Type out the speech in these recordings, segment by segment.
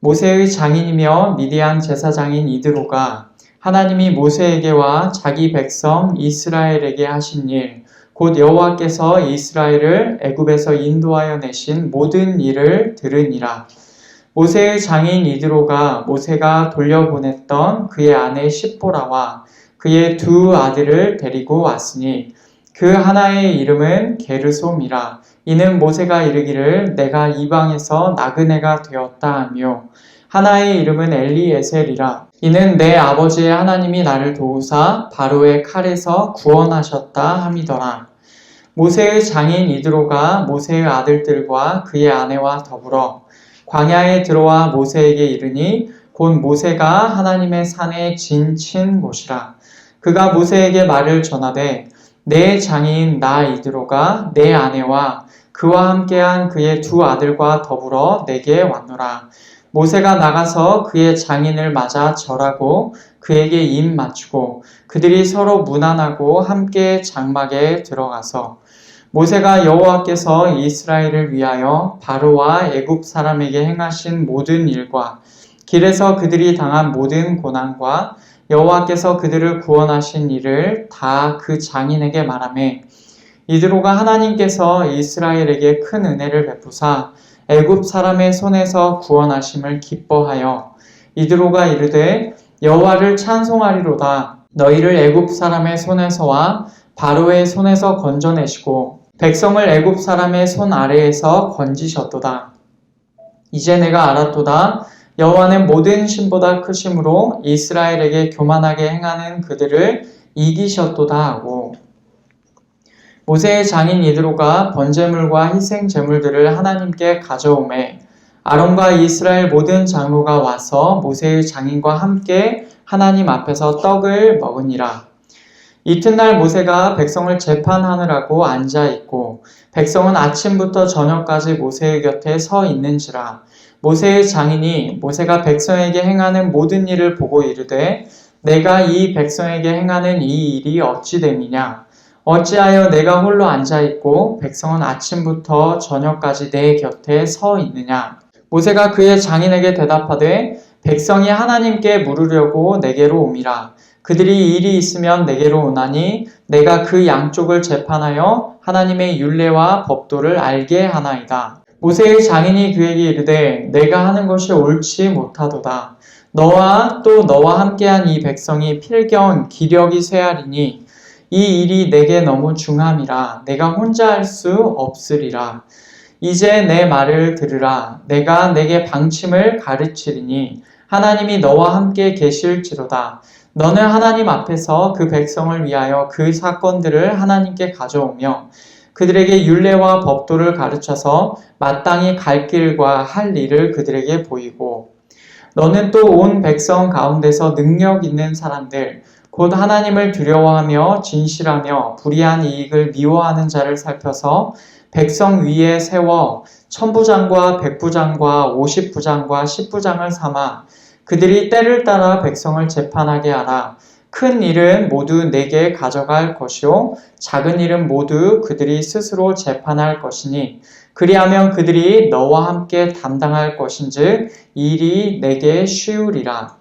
모세의 장인이며 미디안 제사장인 이드로가 하나님이 모세에게와 자기 백성 이스라엘에게 하신 일, 곧 여호와께서 이스라엘을 애굽에서 인도하여 내신 모든 일을 들으니라. 모세의 장인 이드로가 모세가 돌려보냈던 그의 아내 십보라와 그의 두 아들을 데리고 왔으니 그 하나의 이름은 게르솜이라. 이는 모세가 이르기를 내가 이방에서 나그네가 되었다 하며 하나의 이름은 엘리에셀이라. 이는 내 아버지의 하나님이 나를 도우사 바로의 칼에서 구원하셨다 함이더라. 모세의 장인 이드로가 모세의 아들들과 그의 아내와 더불어 광야에 들어와 모세에게 이르니 곧 모세가 하나님의 산에 진친 곳이라. 그가 모세에게 말을 전하되 내 장인 나 이드로가 내 아내와 그와 함께한 그의 두 아들과 더불어 내게 왔노라. 모세가 나가서 그의 장인을 맞아 절하고 그에게 입 맞추고 그들이 서로 문안하고 함께 장막에 들어가서 모세가 여호와께서 이스라엘을 위하여 바로와 애굽 사람에게 행하신 모든 일과 길에서 그들이 당한 모든 고난과 여호와께서 그들을 구원하신 일을 다 그 장인에게 말하매 이드로가 하나님께서 이스라엘에게 큰 은혜를 베푸사 애굽 사람의 손에서 구원하심을 기뻐하여 이드로가 이르되 여호와를 찬송하리로다. 너희를 애굽 사람의 손에서와 바로의 손에서 건져내시고 백성을 애굽 사람의 손 아래에서 건지셨도다. 이제 내가 알았도다. 여호와는 모든 신보다 크심으로 이스라엘에게 교만하게 행하는 그들을 이기셨도다 하고 모세의 장인 이드로가 번제물과 희생 제물들을 하나님께 가져오매 아론과 이스라엘 모든 장로가 와서 모세의 장인과 함께 하나님 앞에서 떡을 먹으니라. 이튿날 모세가 백성을 재판하느라고 앉아있고 백성은 아침부터 저녁까지 모세의 곁에 서 있는지라. 모세의 장인이 모세가 백성에게 행하는 모든 일을 보고 이르되 내가 이 백성에게 행하는 이 일이 어찌 됨이냐. 어찌하여 내가 홀로 앉아있고 백성은 아침부터 저녁까지 내 곁에 서 있느냐. 모세가 그의 장인에게 대답하되 백성이 하나님께 물으려고 내게로 옴이라. 그들이 일이 있으면 내게로 오나니 내가 그 양쪽을 재판하여 하나님의 율례와 법도를 알게 하나이다. 모세의 장인이 그에게 이르되 내가 하는 것이 옳지 못하도다. 너와 또 너와 함께한 이 백성이 필경 기력이 쇠하리니 이 일이 내게 너무 중함이라. 내가 혼자 할 수 없으리라. 이제 내 말을 들으라. 내가 내게 방침을 가르치리니 하나님이 너와 함께 계실지로다. 너는 하나님 앞에서 그 백성을 위하여 그 사건들을 하나님께 가져오며 그들에게 율례와 법도를 가르쳐서 마땅히 갈 길과 할 일을 그들에게 보이고 너는 또 온 백성 가운데서 능력 있는 사람들 곧 하나님을 두려워하며 진실하며 불의한 이익을 미워하는 자를 살펴서 백성 위에 세워 천부장과 백부장과 50부장과 10부장을 삼아 그들이 때를 따라 백성을 재판하게 하라. 큰 일은 모두 내게 가져갈 것이요 작은 일은 모두 그들이 스스로 재판할 것이니 그리하면 그들이 너와 함께 담당할 것인즉 일이 내게 쉬우리라.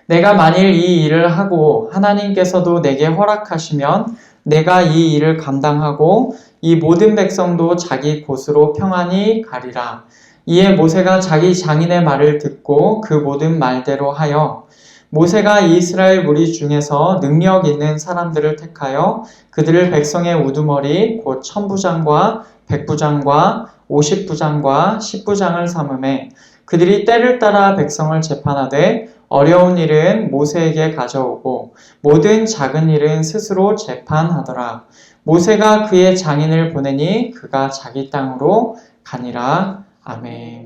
내가 만일 이 일을 하고 하나님께서도 내게 허락하시면 내가 이 일을 감당하고 이 모든 백성도 자기 곳으로 평안히 가리라. 이에 모세가 자기 장인의 말을 듣고 그 모든 말대로 하여 모세가 이스라엘 무리 중에서 능력 있는 사람들을 택하여 그들을 백성의 우두머리 곧 천부장과 백부장과 50부장과 10부장을 삼음에 그들이 때를 따라 백성을 재판하되 어려운 일은 모세에게 가져오고 모든 작은 일은 스스로 재판하더라. 모세가 그의 장인을 보내니 그가 자기 땅으로 가니라. 아멘.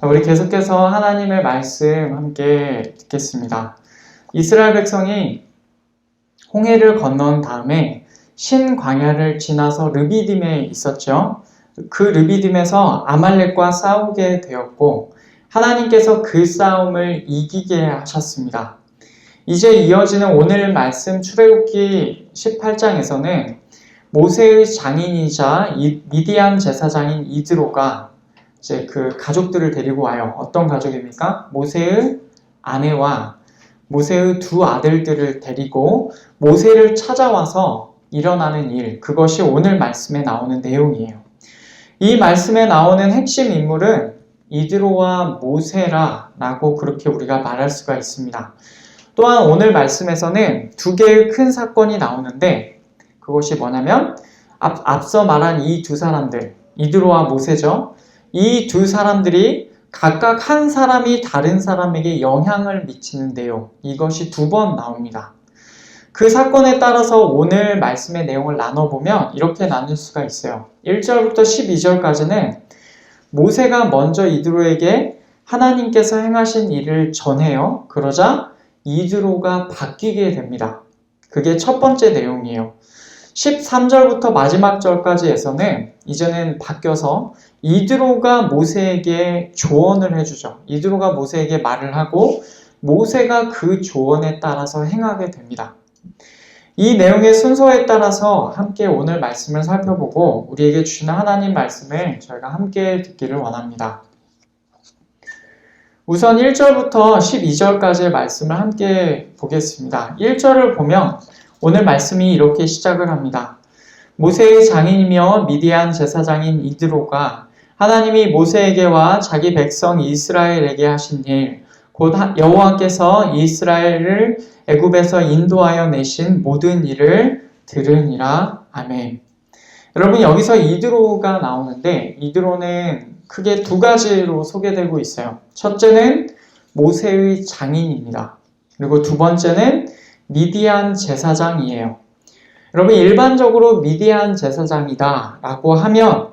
우리 계속해서 하나님의 말씀 함께 듣겠습니다. 이스라엘 백성이 홍해를 건넌 다음에 신광야를 지나서 르비딤에 있었죠. 그 르비딤에서 아말렉과 싸우게 되었고 하나님께서 그 싸움을 이기게 하셨습니다. 이제 이어지는 오늘 말씀 출애굽기 18장에서는 모세의 장인이자 미디안 제사장인 이드로가 이제 그 가족들을 데리고 와요. 어떤 가족입니까? 모세의 아내와 모세의 두 아들들을 데리고 모세를 찾아와서 일어나는 일, 그것이 오늘 말씀에 나오는 내용이에요. 이 말씀에 나오는 핵심 인물은 이드로와 모세라라고 그렇게 우리가 말할 수가 있습니다. 또한 오늘 말씀에서는 두 개의 큰 사건이 나오는데 그것이 뭐냐면 앞서 말한 이 두 사람들, 이드로와 모세죠. 이 두 사람들이 각각 한 사람이 다른 사람에게 영향을 미치는 내용, 이것이 두 번 나옵니다. 그 사건에 따라서 오늘 말씀의 내용을 나눠보면 이렇게 나눌 수가 있어요. 1절부터 12절까지는 모세가 먼저 이드로에게 하나님께서 행하신 일을 전해요. 그러자 이드로가 바뀌게 됩니다. 그게 첫 번째 내용이에요. 13절부터 마지막 절까지에서는 이제는 바뀌어서 이드로가 모세에게 조언을 해주죠. 이드로가 모세에게 말을 하고 모세가 그 조언에 따라서 행하게 됩니다. 이 내용의 순서에 따라서 함께 오늘 말씀을 살펴보고 우리에게 주시는 하나님 말씀을 저희가 함께 듣기를 원합니다. 우선 1절부터 12절까지의 말씀을 함께 보겠습니다. 1절을 보면 오늘 말씀이 이렇게 시작을 합니다. 모세의 장인이며 미디안 제사장인 이드로가 하나님이 모세에게와 자기 백성 이스라엘에게 하신 일, 곧 여호와께서 이스라엘을 애굽에서 인도하여 내신 모든 일을 들으니라. 아멘. 여러분, 여기서 이드로가 나오는데 이드로는 크게 두 가지로 소개되고 있어요. 첫째는 모세의 장인입니다. 그리고 두 번째는 미디안 제사장이에요. 여러분, 일반적으로 미디안 제사장이다 라고 하면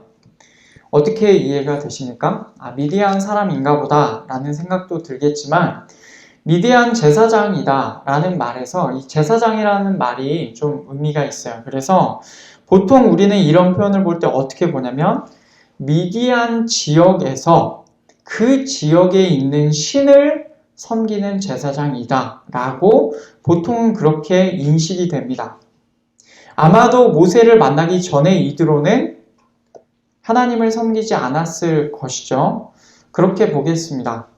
어떻게 이해가 되십니까? 미디안 사람인가 보다 라는 생각도 들겠지만 미디안 제사장이다 라는 말에서 이 제사장이라는 말이 좀 의미가 있어요. 그래서 보통 우리는 이런 표현을 볼 때 어떻게 보냐면 미디안 지역에서 그 지역에 있는 신을 섬기는 제사장이다 라고 보통 그렇게 인식이 됩니다. 아마도 모세를 만나기 전에 이드로는 하나님을 섬기지 않았을 것이죠. 그렇게 보겠습니다.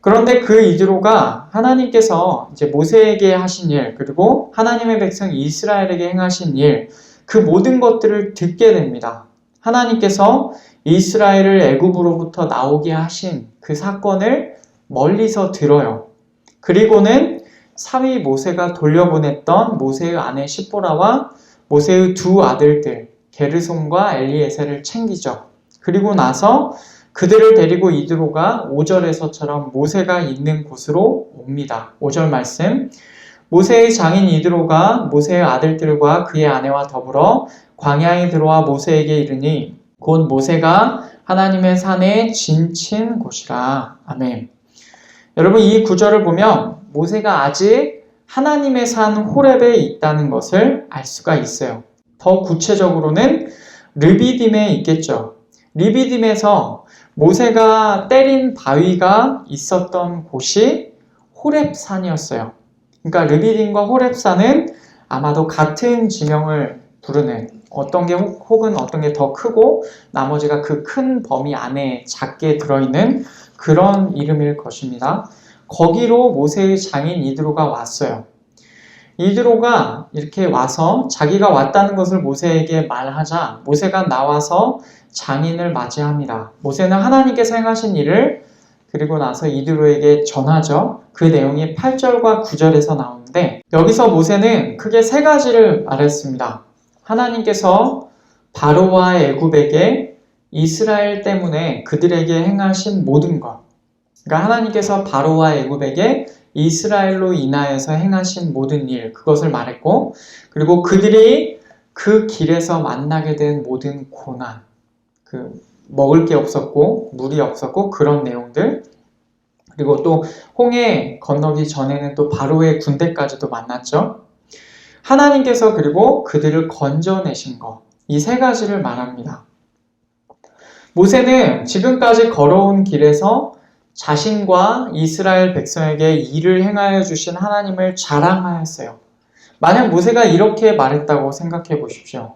그런데 그 이드로가 하나님께서 이제 모세에게 하신 일, 그리고 하나님의 백성 이스라엘에게 행하신 일, 그 모든 것들을 듣게 됩니다. 하나님께서 이스라엘을 애굽으로부터 나오게 하신 그 사건을 멀리서 들어요. 그리고는 사위 모세가 돌려보냈던 모세의 아내 시보라와 모세의 두 아들들 게르솜과 엘리에셀을 챙기죠. 그리고 나서 그들을 데리고 이드로가 5절에서처럼 모세가 있는 곳으로 옵니다. 5절 말씀, 모세의 장인 이드로가 모세의 아들들과 그의 아내와 더불어 광야에 들어와 모세에게 이르니 곧 모세가 하나님의 산에 진친 곳이라. 아멘. 여러분, 이 구절을 보면 모세가 아직 하나님의 산 호렙에 있다는 것을 알 수가 있어요. 더 구체적으로는 르비딤에 있겠죠. 르비딤에서 모세가 때린 바위가 있었던 곳이 호렙산이었어요. 그러니까 르비딤과 호렙산은 아마도 같은 지명을 부르는, 어떤 게 혹은 어떤 게 더 크고 나머지가 그 큰 범위 안에 작게 들어있는 그런 이름일 것입니다. 거기로 모세의 장인 이드로가 왔어요. 이드로가 이렇게 와서 자기가 왔다는 것을 모세에게 말하자 모세가 나와서 장인을 맞이합니다. 모세는 하나님께서 행하신 일을 그리고 나서 이드로에게 전하죠. 그 내용이 8절과 9절에서 나오는데 여기서 모세는 크게 세 가지를 말했습니다. 하나님께서 바로와 애굽에게 이스라엘 때문에 그들에게 행하신 모든 것, 그러니까 하나님께서 바로와 애굽에게 이스라엘로 인하여서 행하신 모든 일, 그것을 말했고, 그리고 그들이 그 길에서 만나게 된 모든 고난, 먹을 게 없었고 물이 없었고 그런 내용들, 그리고 또 홍해 건너기 전에는 또 바로의 군대까지도 만났죠. 하나님께서 그리고 그들을 건져내신 것, 이 세 가지를 말합니다. 모세는 지금까지 걸어온 길에서 자신과 이스라엘 백성에게 일을 행하여 주신 하나님을 자랑하였어요. 만약 모세가 이렇게 말했다고 생각해 보십시오.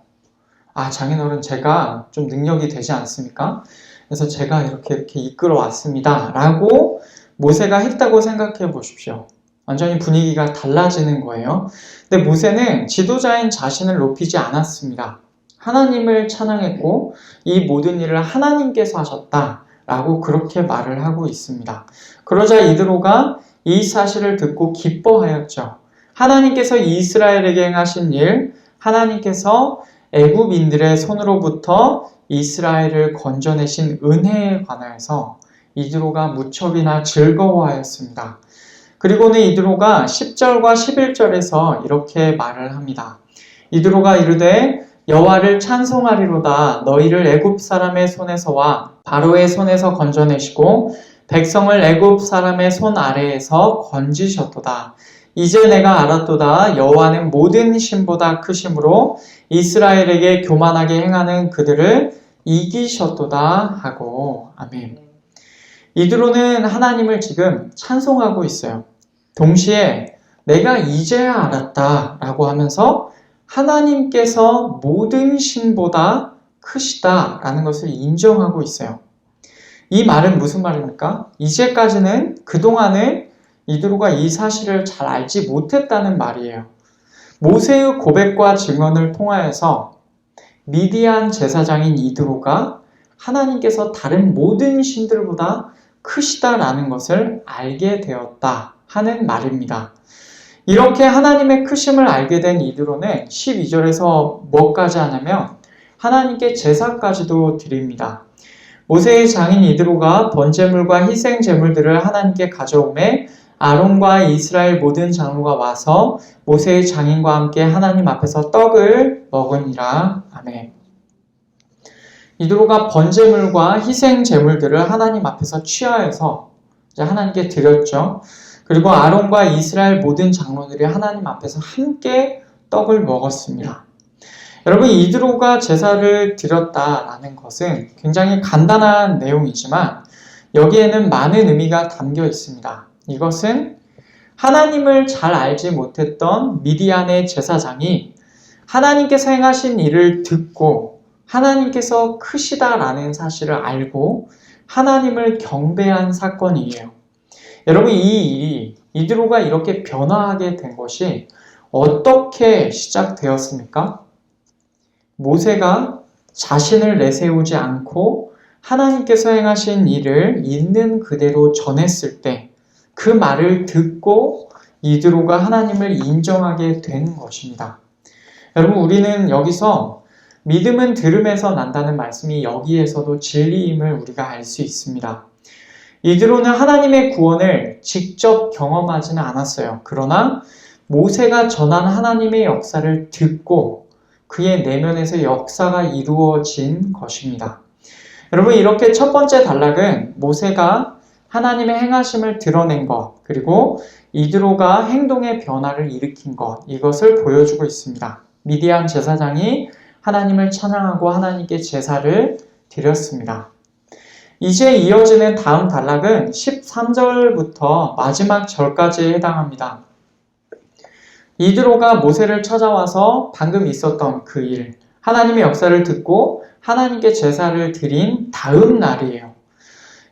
장인어른 제가 좀 능력이 되지 않습니까? 그래서 제가 이렇게 이끌어 왔습니다. 라고 모세가 했다고 생각해 보십시오. 완전히 분위기가 달라지는 거예요. 근데 모세는 지도자인 자신을 높이지 않았습니다. 하나님을 찬양했고 이 모든 일을 하나님께서 하셨다라고 그렇게 말을 하고 있습니다. 그러자 이드로가 이 사실을 듣고 기뻐하였죠. 하나님께서 이스라엘에게 행하신 일, 하나님께서 애굽인들의 손으로부터 이스라엘을 건져내신 은혜에 관하여서 이드로가 무척이나 즐거워하였습니다. 그리고는 이드로가 10절과 11절에서 이렇게 말을 합니다. 이드로가 이르되 여호와를 찬송하리로다. 너희를 애굽 사람의 손에서와 바로의 손에서 건져내시고 백성을 애굽 사람의 손 아래에서 건지셨도다. 이제 내가 알았도다. 여호와는 모든 신보다 크심으로 이스라엘에게 교만하게 행하는 그들을 이기셨도다 하고. 아멘. 이드로는 하나님을 지금 찬송하고 있어요. 동시에 내가 이제야 알았다 라고 하면서 하나님께서 모든 신보다 크시다 라는 것을 인정하고 있어요. 이 말은 무슨 말입니까? 이제까지는 그동안은 이드로가 이 사실을 잘 알지 못했다는 말이에요. 모세의 고백과 증언을 통하여서 미디안 제사장인 이드로가 하나님께서 다른 모든 신들보다 크시다라는 것을 알게 되었다 하는 말입니다. 이렇게 하나님의 크심을 알게 된 이드로는 12절에서 뭐까지 하냐면 하나님께 제사까지도 드립니다. 모세의 장인 이드로가 번제물과 희생제물들을 하나님께 가져오매 아론과 이스라엘 모든 장로가 와서 모세의 장인과 함께 하나님 앞에서 떡을 먹으니라. 아멘. 이드로가 번제물과 희생제물들을 하나님 앞에서 취하여서 이제 하나님께 드렸죠. 그리고 아론과 이스라엘 모든 장로들이 하나님 앞에서 함께 떡을 먹었습니다. 여러분, 이드로가 제사를 드렸다라는 것은 굉장히 간단한 내용이지만 여기에는 많은 의미가 담겨 있습니다. 이것은 하나님을 잘 알지 못했던 미디안의 제사장이 하나님께서 행하신 일을 듣고 하나님께서 크시다라는 사실을 알고 하나님을 경배한 사건이에요. 여러분, 이 일이 이드로가 이렇게 변화하게 된 것이 어떻게 시작되었습니까? 모세가 자신을 내세우지 않고 하나님께서 행하신 일을 있는 그대로 전했을 때 그 말을 듣고 이드로가 하나님을 인정하게 된 것입니다. 여러분, 우리는 여기서 믿음은 들음에서 난다는 말씀이 여기에서도 진리임을 우리가 알 수 있습니다. 이드로는 하나님의 구원을 직접 경험하지는 않았어요. 그러나 모세가 전한 하나님의 역사를 듣고 그의 내면에서 역사가 이루어진 것입니다. 여러분, 이렇게 첫 번째 단락은 모세가 하나님의 행하심을 드러낸 것, 그리고 이드로가 행동의 변화를 일으킨 것, 이것을 보여주고 있습니다. 미디안 제사장이 하나님을 찬양하고 하나님께 제사를 드렸습니다. 이제 이어지는 다음 단락은 13절부터 마지막 절까지 해당합니다. 이드로가 모세를 찾아와서 방금 있었던 그 일, 하나님의 역사를 듣고 하나님께 제사를 드린 다음 날이에요.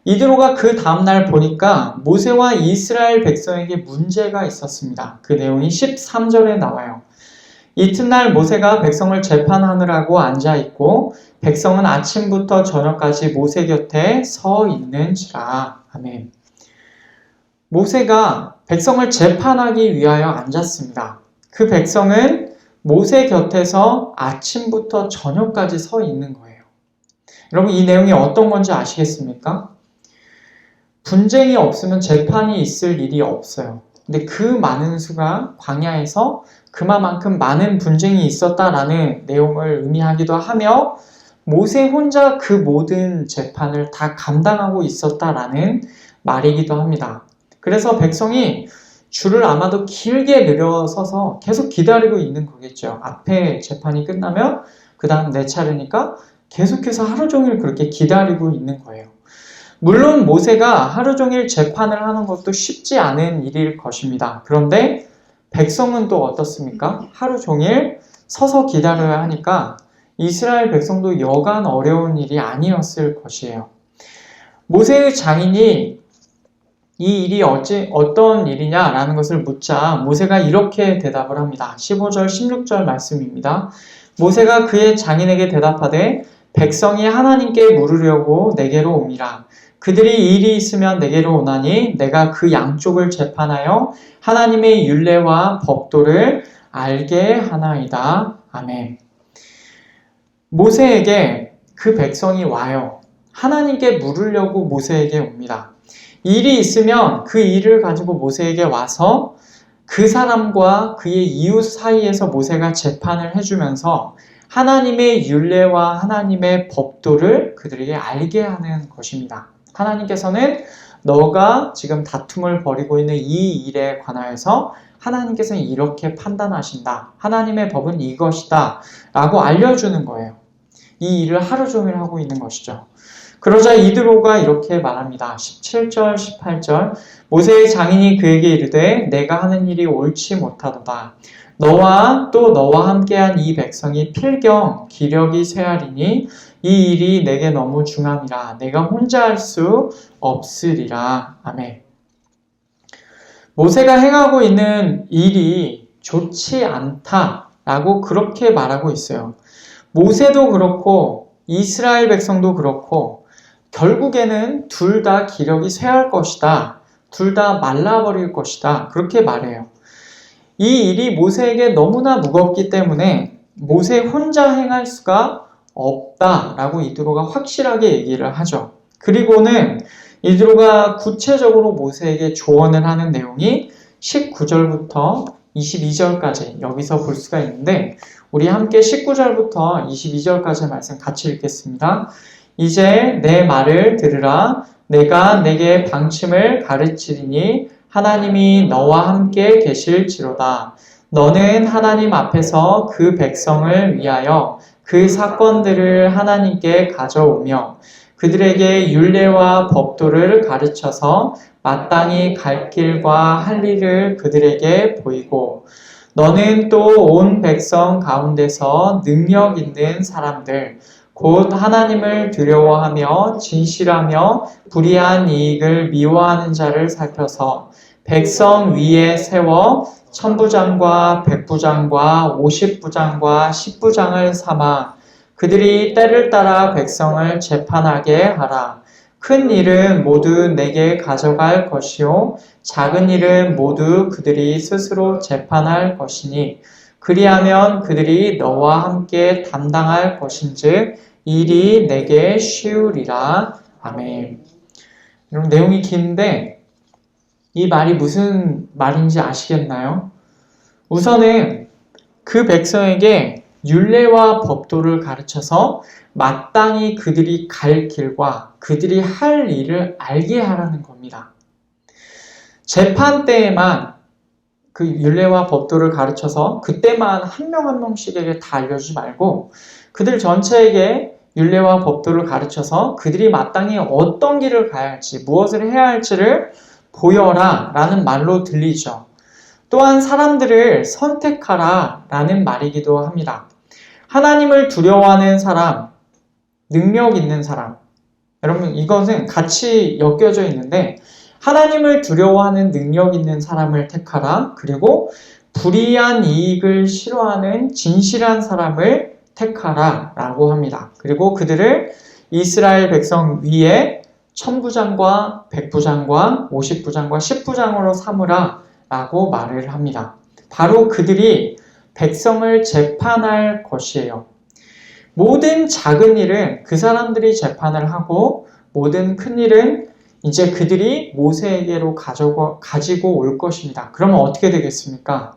이드로가 그 다음날 보니까 모세와 이스라엘 백성에게 문제가 있었습니다. 그 내용이 13절에 나와요. 이튿날 모세가 백성을 재판하느라고 앉아있고 백성은 아침부터 저녁까지 모세 곁에 서 있는지라. 아멘. 모세가 백성을 재판하기 위하여 앉았습니다. 그 백성은 모세 곁에서 아침부터 저녁까지 서 있는 거예요. 여러분, 이 내용이 어떤 건지 아시겠습니까? 분쟁이 없으면 재판이 있을 일이 없어요. 근데 그 많은 수가 광야에서 그만큼 많은 분쟁이 있었다라는 내용을 의미하기도 하며 모세 혼자 그 모든 재판을 다 감당하고 있었다라는 말이기도 합니다. 그래서 백성이 줄을 아마도 길게 늘어서서 계속 기다리고 있는 거겠죠. 앞에 재판이 끝나면 그 다음 내 차례니까 계속해서 하루 종일 그렇게 기다리고 있는 거예요. 물론 모세가 하루 종일 재판을 하는 것도 쉽지 않은 일일 것입니다. 그런데 백성은 또 어떻습니까? 하루 종일 서서 기다려야 하니까 이스라엘 백성도 여간 어려운 일이 아니었을 것이에요. 모세의 장인이 이 일이 어떤 일이냐라는 것을 묻자 모세가 이렇게 대답을 합니다. 15절, 16절 말씀입니다. 모세가 그의 장인에게 대답하되 백성이 하나님께 물으려고 내게로 옴이라. 그들이 일이 있으면 내게로 오나니 내가 그 양쪽을 재판하여 하나님의 율례와 법도를 알게 하나이다. 아멘. 모세에게 그 백성이 와요. 하나님께 물으려고 모세에게 옵니다. 일이 있으면 그 일을 가지고 모세에게 와서 그 사람과 그의 이웃 사이에서 모세가 재판을 해주면서 하나님의 율례와 하나님의 법도를 그들에게 알게 하는 것입니다. 하나님께서는 너가 지금 다툼을 벌이고 있는 이 일에 관하여서 하나님께서는 이렇게 판단하신다. 하나님의 법은 이것이다. 라고 알려주는 거예요. 이 일을 하루 종일 하고 있는 것이죠. 그러자 이드로가 이렇게 말합니다. 17절, 18절 모세의 장인이 그에게 이르되 내가 하는 일이 옳지 못하도다. 너와 또 너와 함께한 이 백성이 필경 기력이 쇠하리니 이 일이 내게 너무 중함이라. 내가 혼자 할 수 없으리라. 아멘. 모세가 행하고 있는 일이 좋지 않다라고 그렇게 말하고 있어요. 모세도 그렇고 이스라엘 백성도 그렇고 결국에는 둘 다 기력이 쇠할 것이다. 둘 다 말라버릴 것이다. 그렇게 말해요. 이 일이 모세에게 너무나 무겁기 때문에 모세 혼자 행할 수가 없다라고 이드로가 확실하게 얘기를 하죠. 그리고는 이드로가 구체적으로 모세에게 조언을 하는 내용이 19절부터 22절까지 여기서 볼 수가 있는데 우리 함께 19절부터 22절까지의 말씀 같이 읽겠습니다. 이제 내 말을 들으라. 내가 내게 방침을 가르치리니 하나님이 너와 함께 계실지로다. 너는 하나님 앞에서 그 백성을 위하여 그 사건들을 하나님께 가져오며 그들에게 율례와 법도를 가르쳐서 마땅히 갈 길과 할 일을 그들에게 보이고 너는 또 온 백성 가운데서 능력 있는 사람들 곧 하나님을 두려워하며 진실하며 불의한 이익을 미워하는 자를 살펴서 백성 위에 세워 천부장과 백부장과 50부장과 10부장을 삼아 그들이 때를 따라 백성을 재판하게 하라. 큰 일은 모두 내게 가져갈 것이요 작은 일은 모두 그들이 스스로 재판할 것이니 그리하면 그들이 너와 함께 담당할 것인즉 일이 내게 쉬우리라. 아멘. 여러분 내용이 긴데 이 말이 무슨 말인지 아시겠나요? 우선은 그 백성에게 율례와 법도를 가르쳐서 마땅히 그들이 갈 길과 그들이 할 일을 알게 하라는 겁니다. 재판 때에만 그 율례와 법도를 가르쳐서 그때만 한 명 한 명씩에게 다 알려주지 말고 그들 전체에게 율례와 법도를 가르쳐서 그들이 마땅히 어떤 길을 가야 할지 무엇을 해야 할지를 보여라 라는 말로 들리죠. 또한 사람들을 선택하라 라는 말이기도 합니다. 하나님을 두려워하는 사람, 능력 있는 사람. 여러분 이것은 같이 엮여져 있는데 하나님을 두려워하는 능력 있는 사람을 택하라. 그리고 불의한 이익을 싫어하는 진실한 사람을 택하라 라고 합니다. 그리고 그들을 이스라엘 백성 위에 천부장과 백부장과 50부장과 10부장으로 삼으라 라고 말을 합니다. 바로 그들이 백성을 재판할 것이에요. 모든 작은 일은 그 사람들이 재판을 하고 모든 큰 일은 이제 그들이 모세에게로 가지고 올 것입니다. 그러면 어떻게 되겠습니까?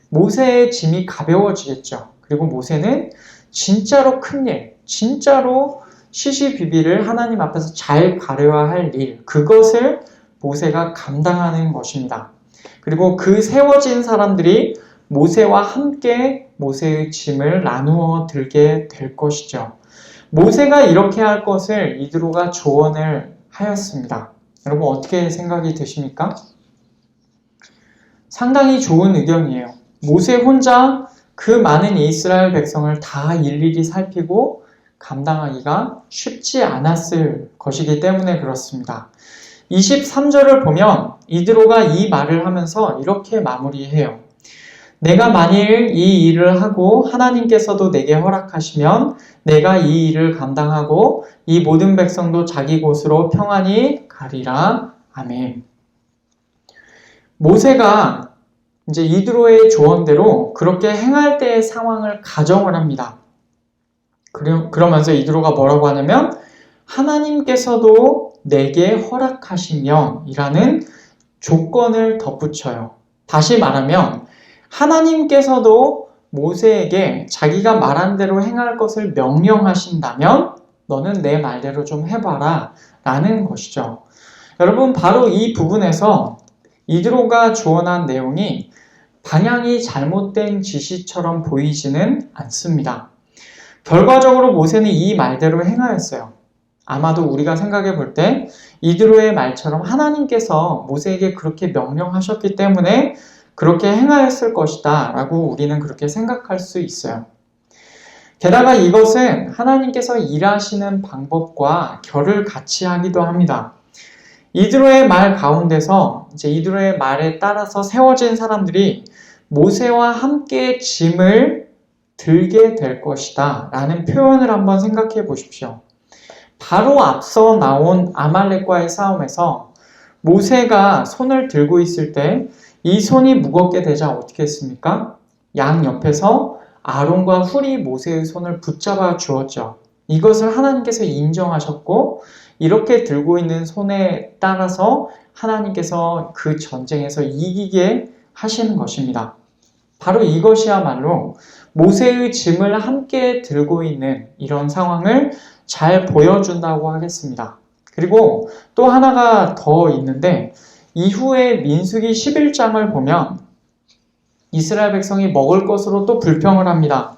모세의 짐이 가벼워지겠죠. 그리고 모세는 진짜로 큰 일, 진짜로 시시비비를 하나님 앞에서 잘 가려야 할 일, 그것을 모세가 감당하는 것입니다. 그리고 그 세워진 사람들이 모세와 함께 모세의 짐을 나누어 들게 될 것이죠. 모세가 이렇게 할 것을 이드로가 조언을 하였습니다. 여러분 어떻게 생각이 드십니까? 상당히 좋은 의견이에요. 모세 혼자 그 많은 이스라엘 백성을 다 일일이 살피고 감당하기가 쉽지 않았을 것이기 때문에 그렇습니다. 23절을 보면 이드로가 이 말을 하면서 이렇게 마무리해요. 내가 만일 이 일을 하고 하나님께서도 내게 허락하시면 내가 이 일을 감당하고 이 모든 백성도 자기 곳으로 평안히 가리라. 아멘. 모세가 이제 이드로의 조언대로 그렇게 행할 때의 상황을 가정을 합니다. 그러면서 이드로가 뭐라고 하냐면 하나님께서도 내게 허락하시면 이라는 조건을 덧붙여요. 다시 말하면 하나님께서도 모세에게 자기가 말한 대로 행할 것을 명령하신다면 너는 내 말대로 좀 해봐라 라는 것이죠. 여러분, 바로 이 부분에서 이드로가 조언한 내용이 방향이 잘못된 지시처럼 보이지는 않습니다. 결과적으로 모세는 이 말대로 행하였어요. 아마도 우리가 생각해 볼 때 이드로의 말처럼 하나님께서 모세에게 그렇게 명령하셨기 때문에 그렇게 행하였을 것이다 라고 우리는 그렇게 생각할 수 있어요. 게다가 이것은 하나님께서 일하시는 방법과 결을 같이 하기도 합니다. 이드로의 말 가운데서 이제 이드로의 말에 따라서 세워진 사람들이 모세와 함께 짐을 들게 될 것이다 라는 표현을 한번 생각해 보십시오. 바로 앞서 나온 아말렉과의 싸움에서 모세가 손을 들고 있을 때 이 손이 무겁게 되자 어떻게 했습니까? 양 옆에서 아론과 훌이 모세의 손을 붙잡아 주었죠. 이것을 하나님께서 인정하셨고 이렇게 들고 있는 손에 따라서 하나님께서 그 전쟁에서 이기게 하시는 것입니다. 바로 이것이야말로 모세의 짐을 함께 들고 있는 이런 상황을 잘 보여준다고 하겠습니다. 그리고 또 하나가 더 있는데 이후에 민수기 11장을 보면 이스라엘 백성이 먹을 것으로 또 불평을 합니다.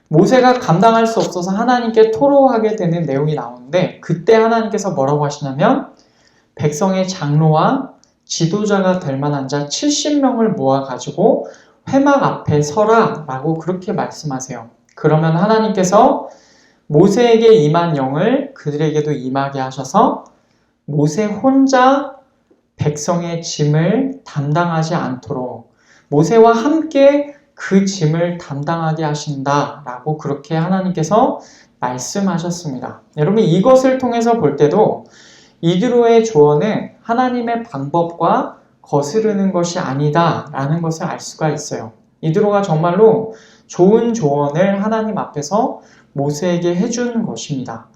모세가 감당할 수 없어서 하나님께 토로하게 되는 내용이 나오는데 그때 하나님께서 뭐라고 하시냐면 백성의 장로와 지도자가 될 만한 자 70명을 모아가지고 회막 앞에 서라 라고 그렇게 말씀하세요. 그러면 하나님께서 모세에게 임한 영을 그들에게도 임하게 하셔서 모세 혼자 백성의 짐을 담당하지 않도록 모세와 함께 그 짐을 담당하게 하신다라고 그렇게 하나님께서 말씀하셨습니다. 여러분 이것을 통해서 볼 때도 이드로의 조언은 하나님의 방법과 거스르는 것이 아니다라는 것을 알 수가 있어요. 이드로가 정말로 좋은 조언을 하나님 앞에서 모세에게 해준 것입니다.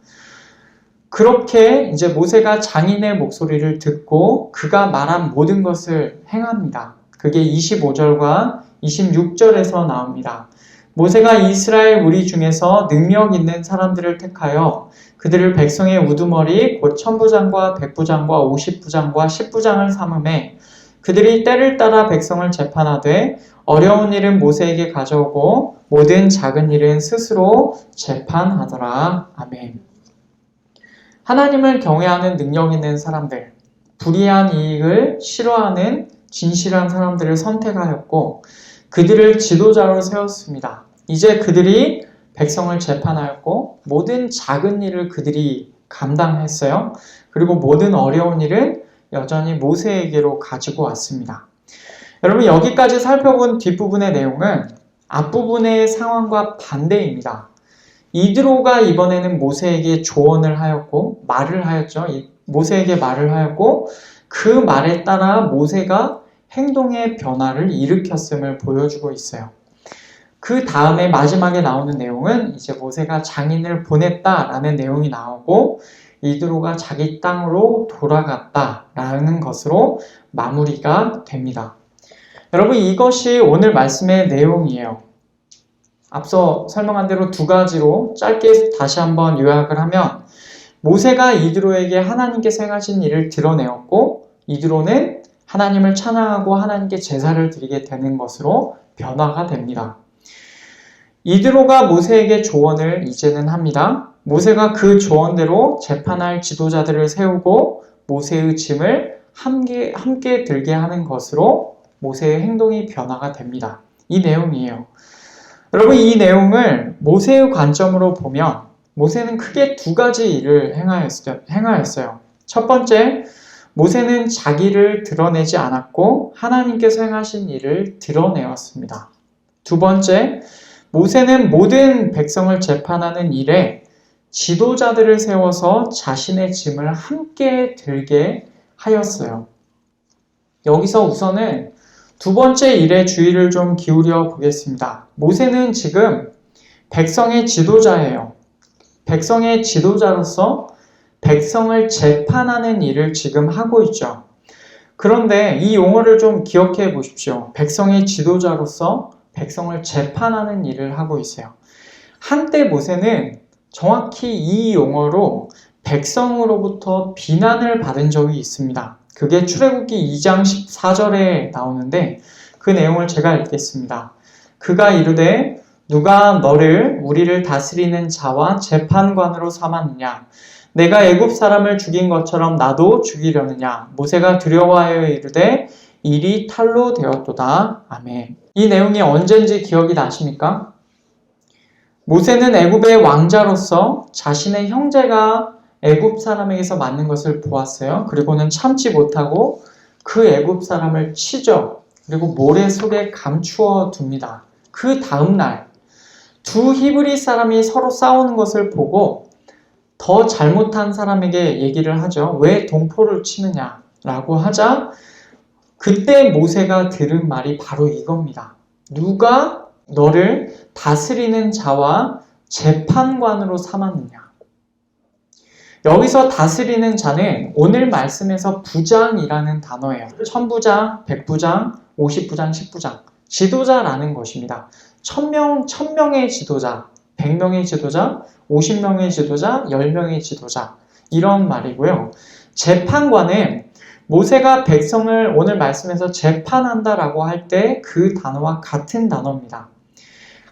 그렇게 이제 모세가 장인의 목소리를 듣고 그가 말한 모든 것을 행합니다. 그게 25절과 26절에서 나옵니다. 모세가 이스라엘 무리 중에서 능력 있는 사람들을 택하여 그들을 백성의 우두머리 곧 천부장과 백부장과 50부장과 10부장을 삼음해 그들이 때를 따라 백성을 재판하되 어려운 일은 모세에게 가져오고 모든 작은 일은 스스로 재판하더라. 아멘. 하나님을 경외하는 능력 있는 사람들, 불의한 이익을 싫어하는 진실한 사람들을 선택하였고 그들을 지도자로 세웠습니다. 이제 그들이 백성을 재판하였고 모든 작은 일을 그들이 감당했어요. 그리고 모든 어려운 일은 여전히 모세에게로 가지고 왔습니다. 여러분 여기까지 살펴본 뒷부분의 내용은 앞부분의 상황과 반대입니다. 이드로가 이번에는 모세에게 조언을 하였고 말을 하였죠. 모세에게 말을 하였고 그 말에 따라 모세가 행동의 변화를 일으켰음을 보여주고 있어요. 그 다음에 마지막에 나오는 내용은 이제 모세가 장인을 보냈다라는 내용이 나오고 이드로가 자기 땅으로 돌아갔다라는 것으로 마무리가 됩니다. 여러분 이것이 오늘 말씀의 내용이에요. 앞서 설명한 대로 두 가지로 짧게 다시 한번 요약을 하면 모세가 이드로에게 하나님께서 행하신 일을 드러내었고 이드로는 하나님을 찬양하고 하나님께 제사를 드리게 되는 것으로 변화가 됩니다. 이드로가 모세에게 조언을 이제는 합니다. 모세가 그 조언대로 재판할 지도자들을 세우고 모세의 짐을 함께 들게 하는 것으로 모세의 행동이 변화가 됩니다. 이 내용이에요. 여러분, 이 내용을 모세의 관점으로 보면 모세는 크게 두 가지 일을 행하였어요. 첫 번째, 모세는 자기를 드러내지 않았고 하나님께서 행하신 일을 드러내었습니다. 두 번째, 모세는 모든 백성을 재판하는 일에 지도자들을 세워서 자신의 짐을 함께 들게 하였어요. 여기서 우선은 두 번째 일에 주의를 좀 기울여 보겠습니다. 모세는 지금 백성의 지도자예요. 백성의 지도자로서 백성을 재판하는 일을 지금 하고 있죠. 그런데 이 용어를 좀 기억해 보십시오. 백성의 지도자로서 백성을 재판하는 일을 하고 있어요. 한때 모세는 정확히 이 용어로 백성으로부터 비난을 받은 적이 있습니다. 그게 출애굽기 2장 14절에 나오는데 그 내용을 제가 읽겠습니다. 그가 이르되 누가 너를 우리를 다스리는 자와 재판관으로 삼았느냐? 내가 애굽 사람을 죽인 것처럼 나도 죽이려느냐? 모세가 두려워하여 이르되 일이 탈로 되었도다. 아멘. 이 내용이 언젠지 기억이 나십니까? 모세는 애굽의 왕자로서 자신의 형제가 애굽 사람에게서 맞는 것을 보았어요. 그리고는 참지 못하고 그 애굽 사람을 치죠. 그리고 모래 속에 감추어 둡니다. 그 다음날 두 히브리 사람이 서로 싸우는 것을 보고 더 잘못한 사람에게 얘기를 하죠. 왜 동포를 치느냐라고 하자 그때 모세가 들은 말이 바로 이겁니다. 누가 너를 다스리는 자와 재판관으로 삼았느냐? 여기서 다스리는 자는 오늘 말씀에서 부장이라는 단어예요. 1000부장, 100부장, 50부장, 10부장. 지도자라는 것입니다. 1000명의 지도자, 100명의 지도자, 50명의 지도자, 10명의 지도자. 이런 말이고요. 재판관은 모세가 백성을 오늘 말씀에서 재판한다라고 할 때 그 단어와 같은 단어입니다.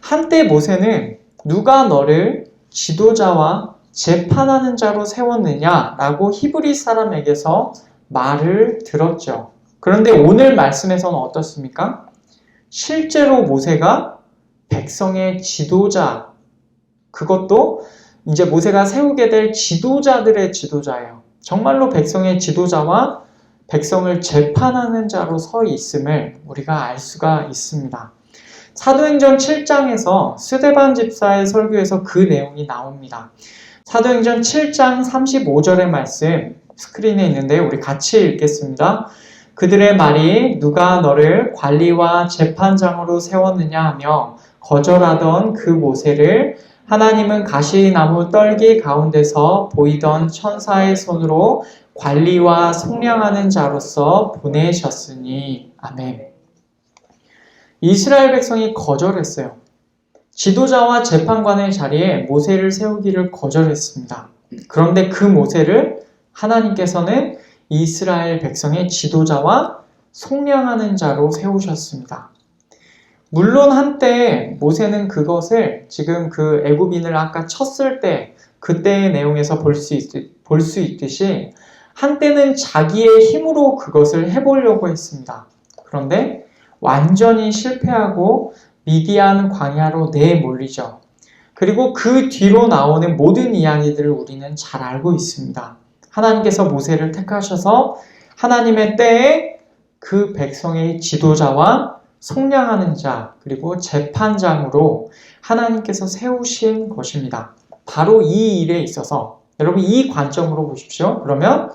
한때 모세는 누가 너를 지도자와 재판하는 자로 세웠느냐라고 히브리 사람에게서 말을 들었죠. 그런데 오늘 말씀에서는 어떻습니까? 실제로 모세가 백성의 지도자, 그것도 이제 모세가 세우게 될 지도자들의 지도자예요. 정말로 백성의 지도자와 백성을 재판하는 자로 서 있음을 우리가 알 수가 있습니다. 사도행전 7장에서 스데반 집사의 설교에서 그 내용이 나옵니다. 사도행전 7장 35절의 말씀 스크린에 있는데 우리 같이 읽겠습니다. 그들의 말이 누가 너를 관리와 재판장으로 세웠느냐 하며 거절하던 그 모세를 하나님은 가시나무 떨기 가운데서 보이던 천사의 손으로 관리와 속량하는 자로서 보내셨으니. 아멘. 이스라엘 백성이 거절했어요. 지도자와 재판관의 자리에 모세를 세우기를 거절했습니다. 그런데 그 모세를 하나님께서는 이스라엘 백성의 지도자와 속량하는 자로 세우셨습니다. 물론 한때 모세는 그것을 지금 그 애굽인을 아까 쳤을 때 그때의 내용에서 볼 수 있듯이 한때는 자기의 힘으로 그것을 해보려고 했습니다. 그런데 완전히 실패하고 미디안 광야로 내몰리죠. 그리고 그 뒤로 나오는 모든 이야기들을 우리는 잘 알고 있습니다. 하나님께서 모세를 택하셔서 하나님의 때에 그 백성의 지도자와 속량하는 자 그리고 재판장으로 하나님께서 세우신 것입니다. 바로 이 일에 있어서 여러분 이 관점으로 보십시오. 그러면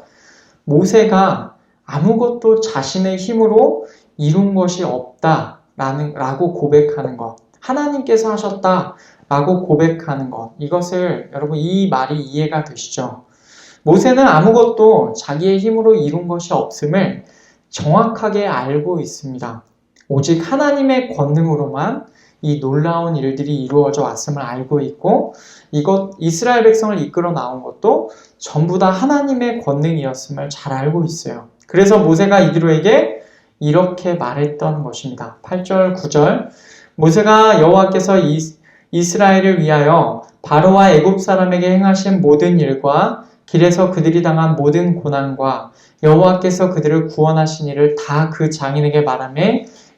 모세가 아무것도 자신의 힘으로 이룬 것이 없다라고 고백하는 것, 하나님께서 하셨다라고 고백하는 것, 이것을 여러분 이 말이 이해가 되시죠? 모세는 아무것도 자기의 힘으로 이룬 것이 없음을 정확하게 알고 있습니다. 오직 하나님의 권능으로만 이 놀라운 일들이 이루어져 왔음을 알고 있고 이스라엘 백성을 이끌어 나온 것도 전부 다 하나님의 권능이었음을 잘 알고 있어요. 그래서 모세가 이드로에게 이렇게 말했던 것입니다. 8절, 9절 모세가 여호와께서 이스라엘을 위하여 바로와 애굽 사람에게 행하신 모든 일과 길에서 그들이 당한 모든 고난과 여호와께서 그들을 구원하신 일을 다 그 장인에게 말하며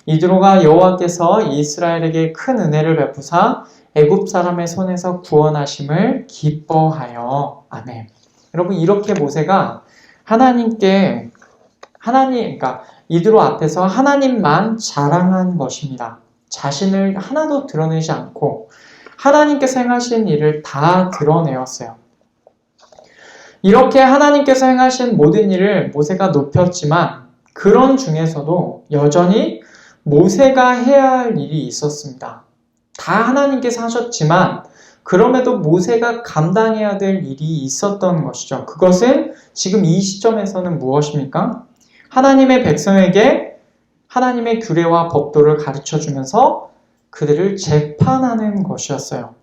이드로가 여호와께서 이스라엘에게 큰 은혜를 베푸사 애굽 사람의 손에서 구원하심을 기뻐하여. 아멘. 여러분, 이렇게 모세가 그러니까 이드로 앞에서 하나님만 자랑한 것입니다. 자신을 하나도 드러내지 않고 하나님께서 행하신 일을 다 드러내었어요. 이렇게 하나님께서 행하신 모든 일을 모세가 높였지만 그런 중에서도 여전히 모세가 해야 할 일이 있었습니다. 다 하나님께서 하셨지만 그럼에도 모세가 감당해야 될 일이 있었던 것이죠. 그것은 지금 이 시점에서는 무엇입니까? 하나님의 백성에게 하나님의 규례와 법도를 가르쳐주면서 그들을 재판하는 것이었어요.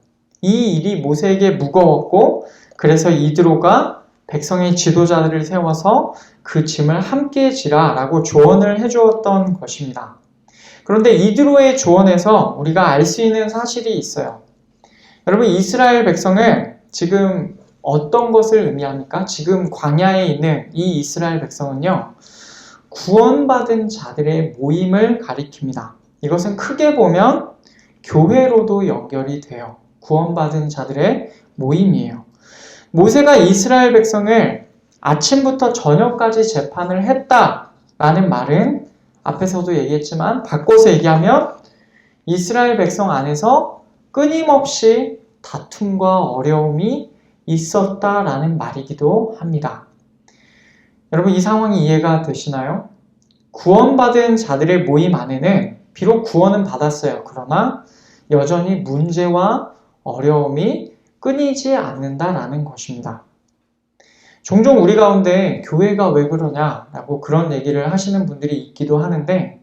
이 일이 모세에게 무거웠고 그래서 이드로가 백성의 지도자들을 세워서 그 짐을 함께 지라 라고 조언을 해주었던 것입니다. 그런데 이드로의 조언에서 우리가 알 수 있는 사실이 있어요. 여러분, 이스라엘 백성을 지금 어떤 것을 의미합니까? 지금 광야에 있는 이 이스라엘 백성은요, 구원받은 자들의 모임을 가리킵니다. 이것은 크게 보면 교회로도 연결이 돼요. 구원받은 자들의 모임이에요. 모세가 이스라엘 백성을 아침부터 저녁까지 재판을 했다라는 말은 앞에서도 얘기했지만 바꿔서 얘기하면 이스라엘 백성 안에서 끊임없이 다툼과 어려움이 있었다라는 말이기도 합니다. 여러분, 이 상황이 이해가 되시나요? 구원받은 자들의 모임 안에는 비록 구원은 받았어요. 그러나 여전히 문제와 어려움이 끊이지 않는다라는 것입니다. 종종 우리 가운데 교회가 왜 그러냐라고 그런 얘기를 하시는 분들이 있기도 하는데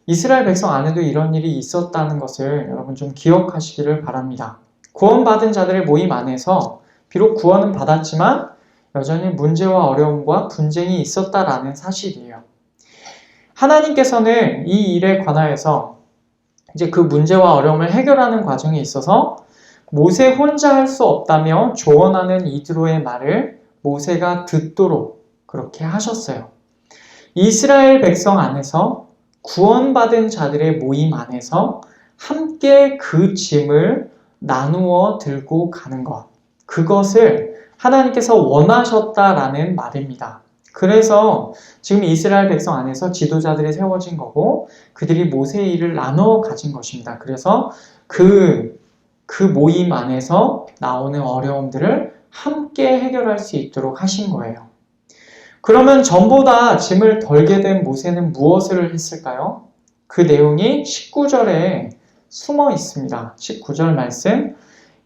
이스라엘 백성 안에도 이런 일이 있었다는 것을 여러분 좀 기억하시기를 바랍니다. 구원받은 자들의 모임 안에서 비록 구원은 받았지만 여전히 문제와 어려움과 분쟁이 있었다라는 사실이에요. 하나님께서는 이 일에 관하여서 이제 그 문제와 어려움을 해결하는 과정에 있어서 모세 혼자 할 수 없다며 조언하는 이드로의 말을 모세가 듣도록 그렇게 하셨어요. 이스라엘 백성 안에서 구원받은 자들의 모임 안에서 함께 그 짐을 나누어 들고 가는 것, 그것을 하나님께서 원하셨다라는 말입니다. 그래서 지금 이스라엘 백성 안에서 지도자들이 세워진 거고 그들이 모세의 일을 나눠 가진 것입니다. 그래서 그 모임 안에서 나오는 어려움들을 함께 해결할 수 있도록 하신 거예요. 그러면 전보다 짐을 덜게 된 모세는 무엇을 했을까요? 그 내용이 19절에 숨어 있습니다. 19절 말씀,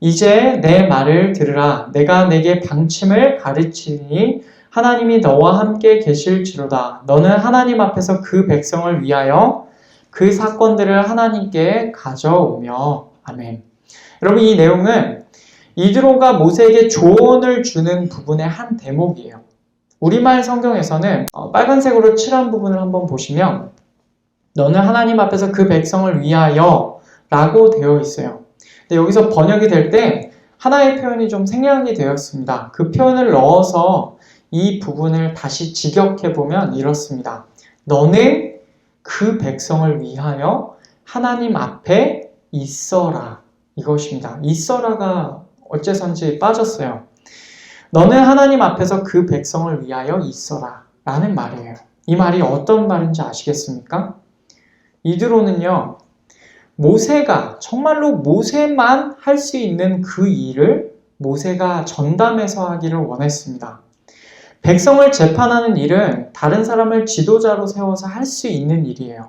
이제 내 말을 들으라. 내가 내게 방침을 가르치니 하나님이 너와 함께 계실지로다. 너는 하나님 앞에서 그 백성을 위하여 그 사건들을 하나님께 가져오며. 아멘. 여러분, 이 내용은 이드로가 모세에게 조언을 주는 부분의 한 대목이에요. 우리말 성경에서는 빨간색으로 칠한 부분을 한번 보시면 너는 하나님 앞에서 그 백성을 위하여 라고 되어 있어요. 근데 여기서 번역이 될 때 하나의 표현이 좀 생략이 되었습니다. 그 표현을 넣어서 이 부분을 다시 직역해보면 이렇습니다. 너는 그 백성을 위하여 하나님 앞에 있어라. 이것입니다. 있어라가 어째선지 빠졌어요. 너는 하나님 앞에서 그 백성을 위하여 있어라 라는 말이에요. 이 말이 어떤 말인지 아시겠습니까? 이드로는요, 모세가 정말로 모세만 할 수 있는 그 일을 모세가 전담해서 하기를 원했습니다. 백성을 재판하는 일은 다른 사람을 지도자로 세워서 할 수 있는 일이에요.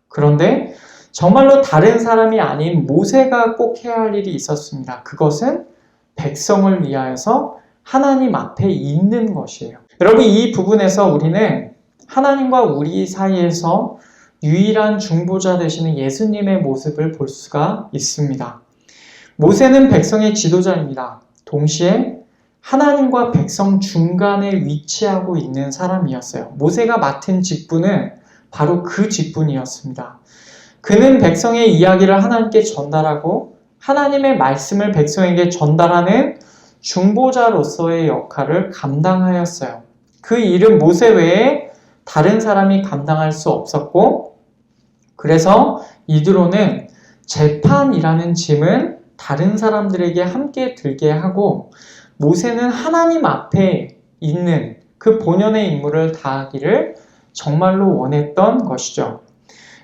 그런데 정말로 다른 사람이 아닌 모세가 꼭 해야 할 일이 있었습니다. 그것은 백성을 위하여서 하나님 앞에 있는 것이에요. 여러분, 이 부분에서 우리는 하나님과 우리 사이에서 유일한 중보자 되시는 예수님의 모습을 볼 수가 있습니다. 모세는 백성의 지도자입니다. 동시에 하나님과 백성 중간에 위치하고 있는 사람이었어요. 모세가 맡은 직분은 바로 그 직분이었습니다. 그는 백성의 이야기를 하나님께 전달하고 하나님의 말씀을 백성에게 전달하는 중보자로서의 역할을 감당하였어요. 그 일은 모세 외에 다른 사람이 감당할 수 없었고 그래서 이드로는 재판이라는 짐은 다른 사람들에게 함께 들게 하고 모세는 하나님 앞에 있는 그 본연의 임무를 다하기를 정말로 원했던 것이죠.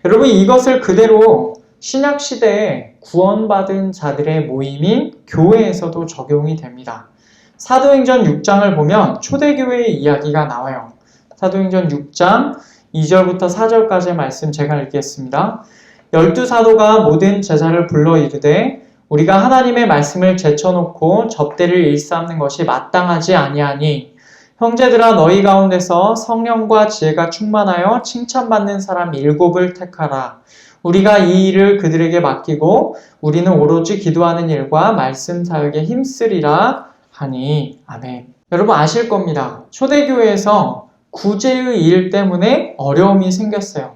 여러분, 이것을 그대로 신약시대에 구원받은 자들의 모임인 교회에서도 적용이 됩니다. 사도행전 6장을 보면 초대교회의 이야기가 나와요. 사도행전 6장 2절부터 4절까지의 말씀 제가 읽겠습니다. 12사도가 모든 제자를 불러 이르되 우리가 하나님의 말씀을 제쳐놓고 접대를 일삼는 것이 마땅하지 아니하니 형제들아 너희 가운데서 성령과 지혜가 충만하여 칭찬받는 사람 7을 택하라. 우리가 이 일을 그들에게 맡기고 우리는 오로지 기도하는 일과 말씀 사역에 힘쓰리라 하니. 아멘. 여러분 아실 겁니다. 초대교회에서 구제의 일 때문에 어려움이 생겼어요.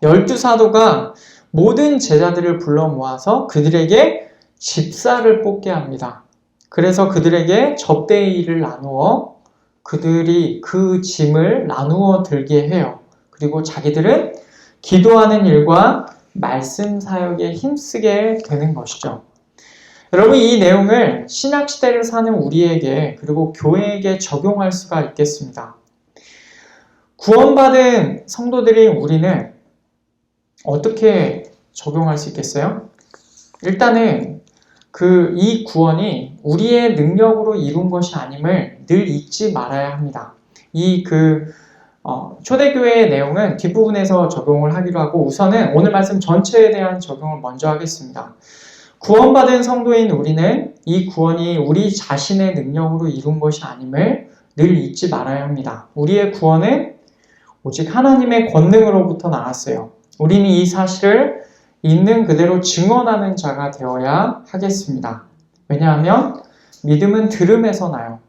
12사도가 모든 제자들을 불러 모아서 그들에게 집사를 뽑게 합니다. 그래서 그들에게 접대의 일을 나누어 그들이 그 짐을 나누어 들게 해요. 그리고 자기들은 기도하는 일과 말씀 사역에 힘쓰게 되는 것이죠. 여러분 이 내용을 신약시대를 사는 우리에게 그리고 교회에게 적용할 수가 있겠습니다. 구원받은 성도들인 우리는 어떻게 적용할 수 있겠어요? 일단은 이 구원이 우리의 능력으로 이룬 것이 아님을 늘 잊지 말아야 합니다. 초대교회의 내용은 뒷부분에서 적용을 하기로 하고 우선은 오늘 말씀 전체에 대한 적용을 먼저 하겠습니다. 구원받은 성도인 우리는 이 구원이 우리 자신의 능력으로 이룬 것이 아님을 늘 잊지 말아야 합니다. 우리의 구원은 오직 하나님의 권능으로부터 나왔어요. 우리는 이 사실을 있는 그대로 증언하는 자가 되어야 하겠습니다. 왜냐하면 믿음은 들음에서 나요.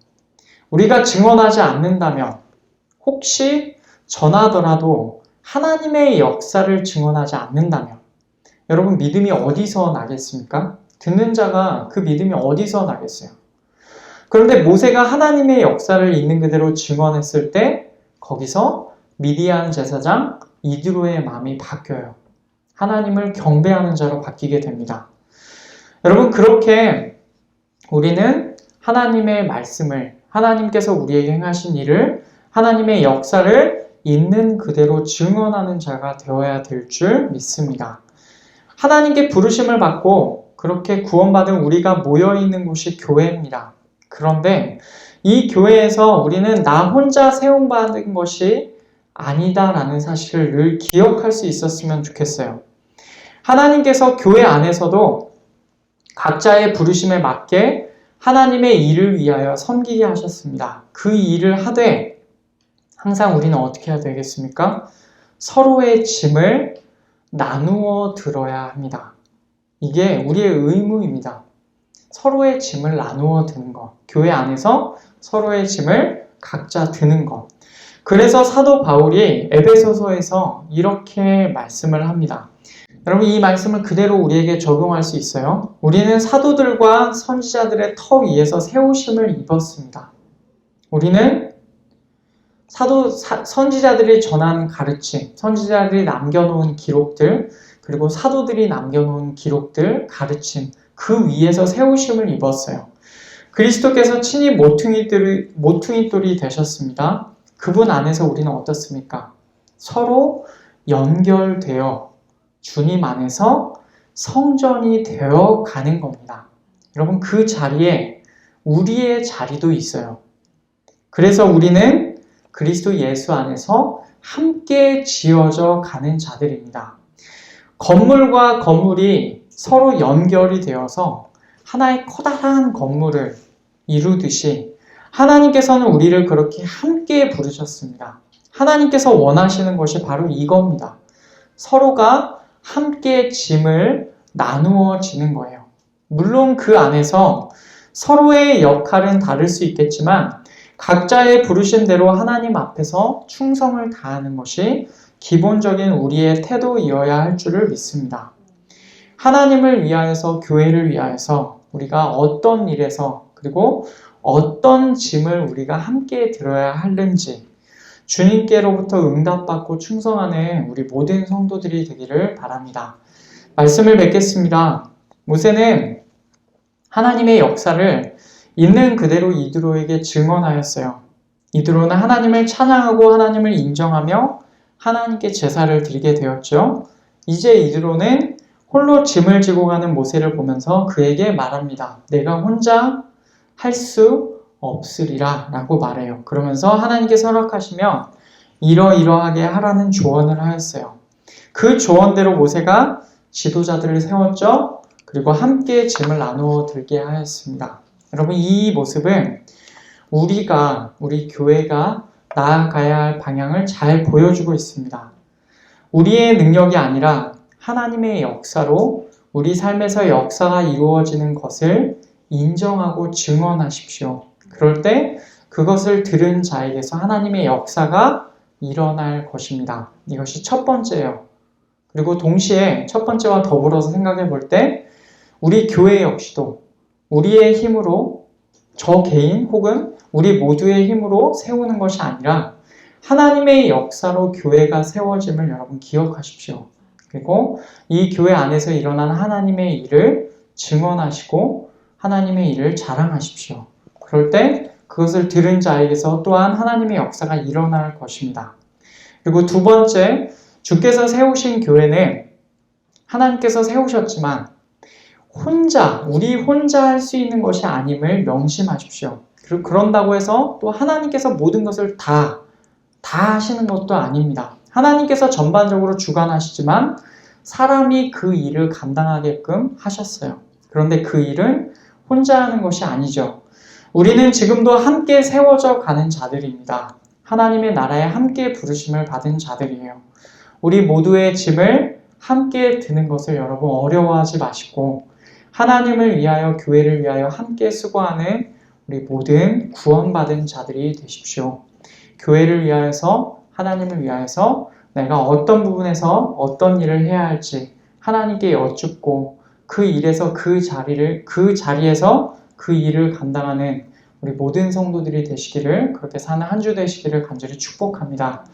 우리가 증언하지 않는다면 혹시 전하더라도 하나님의 역사를 증언하지 않는다면 여러분 믿음이 어디서 나겠습니까? 듣는 자가 그 믿음이 어디서 나겠어요? 그런데 모세가 하나님의 역사를 있는 그대로 증언했을 때 거기서 미디안 제사장 이드로의 마음이 바뀌어요. 하나님을 경배하는 자로 바뀌게 됩니다. 여러분 그렇게 우리는 하나님의 말씀을 하나님께서 우리에게 행하신 일을 하나님의 역사를 있는 그대로 증언하는 자가 되어야 될 줄 믿습니다. 하나님께 부르심을 받고 그렇게 구원받은 우리가 모여있는 곳이 교회입니다. 그런데 이 교회에서 우리는 나 혼자 세움받은 것이 아니다라는 사실을 늘 기억할 수 있었으면 좋겠어요. 하나님께서 교회 안에서도 각자의 부르심에 맞게 하나님의 일을 위하여 섬기게 하셨습니다. 그 일을 하되 항상 우리는 어떻게 해야 되겠습니까? 서로의 짐을 나누어 들어야 합니다. 이게 우리의 의무입니다. 서로의 짐을 나누어 드는 것. 교회 안에서 서로의 짐을 각자 드는 것. 그래서 사도 바울이 에베소서에서 이렇게 말씀을 합니다. 여러분 이 말씀을 그대로 우리에게 적용할 수 있어요. 우리는 사도들과 선지자들의 터 위에서 세우심을 입었습니다. 우리는 선지자들이 전한 가르침, 선지자들이 남겨놓은 기록들, 그리고 사도들이 남겨놓은 기록들, 가르침, 그 위에서 세우심을 입었어요. 그리스도께서 친히 모퉁이돌이 되셨습니다. 그분 안에서 우리는 어떻습니까? 서로 연결되어 주님 안에서 성전이 되어 가는 겁니다. 여러분 그 자리에 우리의 자리도 있어요. 그래서 우리는 그리스도 예수 안에서 함께 지어져 가는 자들입니다. 건물과 건물이 서로 연결이 되어서 하나의 커다란 건물을 이루듯이 하나님께서는 우리를 그렇게 함께 부르셨습니다. 하나님께서 원하시는 것이 바로 이겁니다. 서로가 함께 짐을 나누어 지는 거예요. 물론 그 안에서 서로의 역할은 다를 수 있겠지만 각자의 부르심대로 하나님 앞에서 충성을 다하는 것이 기본적인 우리의 태도이어야 할 줄을 믿습니다. 하나님을 위하여서, 교회를 위하여서 우리가 어떤 일에서 그리고 어떤 짐을 우리가 함께 들어야 하는지 주님께로부터 응답받고 충성하는 우리 모든 성도들이 되기를 바랍니다. 말씀을 맺겠습니다. 모세는 하나님의 역사를 있는 그대로 이드로에게 증언하였어요. 이드로는 하나님을 찬양하고 하나님을 인정하며 하나님께 제사를 드리게 되었죠. 이제 이드로는 홀로 짐을 지고 가는 모세를 보면서 그에게 말합니다. 내가 혼자 할 수 없으리라 라고 말해요. 그러면서 하나님께서 허락하시면 이러이러하게 하라는 조언을 하였어요. 그 조언대로 모세가 지도자들을 세웠죠. 그리고 함께 짐을 나누어 들게 하였습니다. 여러분, 이 모습은 우리 교회가 나아가야 할 방향을 잘 보여주고 있습니다. 우리의 능력이 아니라 하나님의 역사로 우리 삶에서 역사가 이루어지는 것을 인정하고 증언하십시오. 그럴 때 그것을 들은 자에게서 하나님의 역사가 일어날 것입니다. 이것이 첫 번째예요. 그리고 동시에 첫 번째와 더불어서 생각해 볼 때 우리 교회 역시도 우리의 힘으로 저 개인 혹은 우리 모두의 힘으로 세우는 것이 아니라 하나님의 역사로 교회가 세워짐을 여러분 기억하십시오. 그리고 이 교회 안에서 일어난 하나님의 일을 증언하시고 하나님의 일을 자랑하십시오. 그럴 때 그것을 들은 자에게서 또한 하나님의 역사가 일어날 것입니다. 그리고 두 번째, 주께서 세우신 교회는 하나님께서 세우셨지만 우리 혼자 할 수 있는 것이 아님을 명심하십시오. 그리고 그런다고 해서 또 하나님께서 모든 것을 다 하시는 것도 아닙니다. 하나님께서 전반적으로 주관하시지만 사람이 그 일을 감당하게끔 하셨어요. 그런데 그 일은 혼자 하는 것이 아니죠. 우리는 지금도 함께 세워져 가는 자들입니다. 하나님의 나라에 함께 부르심을 받은 자들이에요. 우리 모두의 짐을 함께 드는 것을 여러분 어려워하지 마시고 하나님을 위하여 교회를 위하여 함께 수고하는 우리 모든 구원받은 자들이 되십시오. 교회를 위하여서 하나님을 위하여서 내가 어떤 부분에서 어떤 일을 해야 할지 하나님께 여쭙고 그 일에서 그 자리에서 그 일을 감당하는 우리 모든 성도들이 되시기를 그렇게 사는 한 주 되시기를 간절히 축복합니다.